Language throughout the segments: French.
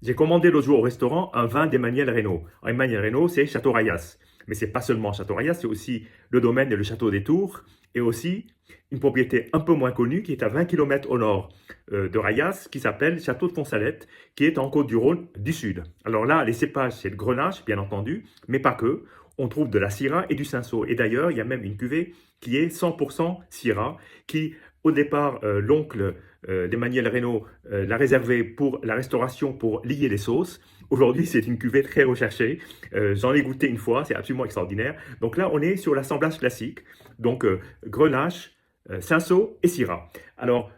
J'ai commandé l'autre jour au restaurant un vin d'Emmanuel Reynaud. Alors, Emmanuel Reynaud, c'est Château Rayas. Mais c'est pas seulement Château Rayas, c'est aussi le domaine et le château des Tours, et aussi une propriété un peu moins connue qui est à 20 km au nord de Rayas, qui s'appelle Château de Fonsalette, qui est en Côte-du-Rhône du Sud. Alors là, les cépages, c'est le Grenache, bien entendu, mais pas que. On trouve de la Syrah et du Cinsault. Et d'ailleurs, il y a même une cuvée qui est 100% Syrah, qui, au départ, l'oncle d'Emmanuel Reynaud l'a réservé pour la restauration, pour lier les sauces. Aujourd'hui, c'est une cuvée très recherchée. J'en ai goûté une fois, c'est absolument extraordinaire. Donc là, on est sur l'assemblage classique. Donc, Grenache, Cinsault et Syrah. Alors,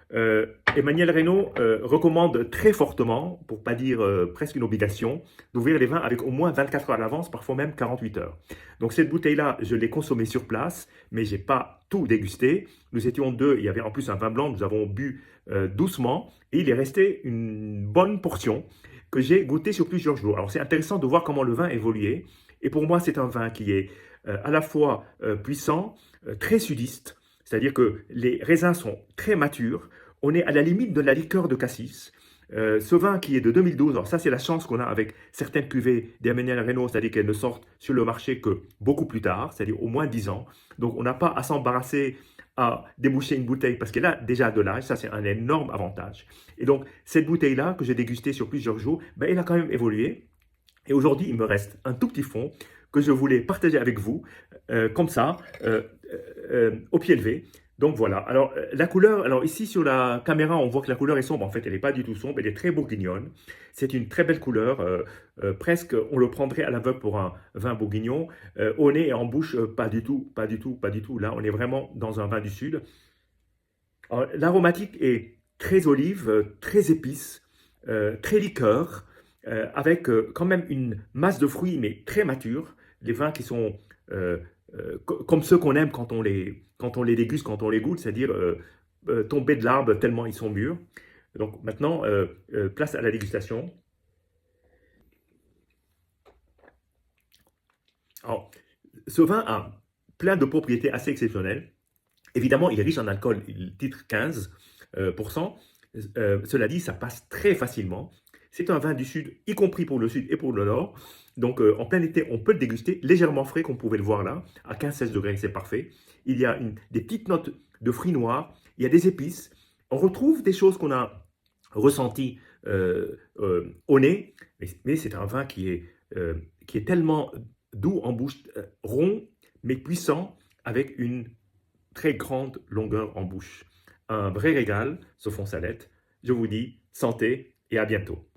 Emmanuel Reynaud recommande très fortement, pour pas dire presque une obligation, d'ouvrir les vins avec au moins 24 heures à l'avance, parfois même 48 heures. Donc cette bouteille-là, je l'ai consommée sur place, mais j'ai pas tout dégusté. Nous étions deux, il y avait en plus un vin blanc, nous avons bu doucement, et il est resté une bonne portion que j'ai goûté sur plusieurs jours. Alors c'est intéressant de voir comment le vin évoluait, et pour moi c'est un vin qui est à la fois puissant, très sudiste, c'est-à-dire que les raisins sont très matures. On est à la limite de la liqueur de cassis. Ce vin qui est de 2012, alors ça c'est la chance qu'on a avec certaines cuvées d'Emmanuel Reynaud, c'est-à-dire qu'elles ne sortent sur le marché que beaucoup plus tard, c'est-à-dire au moins 10 ans. Donc on n'a pas à s'embarrasser à déboucher une bouteille parce qu'elle a déjà de l'âge, ça c'est un énorme avantage. Et donc cette bouteille-là que j'ai dégustée sur plusieurs jours, ben, elle a quand même évolué. Et aujourd'hui il me reste un tout petit fond que je voulais partager avec vous, comme ça, au pied levé. Donc voilà. Alors la couleur, alors ici sur la caméra, on voit que la couleur est sombre. En fait, elle n'est pas du tout sombre, elle est très bourguignonne. C'est une très belle couleur, presque, on le prendrait à l'aveugle pour un vin bourguignon. Au nez et en bouche, pas du tout, pas du tout, pas du tout. Là, on est vraiment dans un vin du Sud. L'aromatique est très olive, très épice, très liqueur, avec quand même une masse de fruits, mais très mature. Les vins qui sont comme ceux qu'on aime quand on les déguste, quand on les goûte, c'est-à-dire tomber de l'arbre tellement ils sont mûrs. Donc maintenant, place à la dégustation. Alors, ce vin a plein de propriétés assez exceptionnelles. Évidemment, il est riche en alcool, il titre 15%. Cela dit, ça passe très facilement. C'est un vin du Sud, y compris pour le Sud et pour le Nord. Donc, en plein été, on peut le déguster légèrement frais, comme vous pouvez le voir là. À 15-16 degrés, c'est parfait. Il y a des petites notes de fruits noirs. Il y a des épices. On retrouve des choses qu'on a ressenties au nez. Mais c'est un vin qui est tellement doux en bouche, rond, mais puissant, avec une très grande longueur en bouche. Un vrai régal, ce fond salette. Je vous dis santé et à bientôt.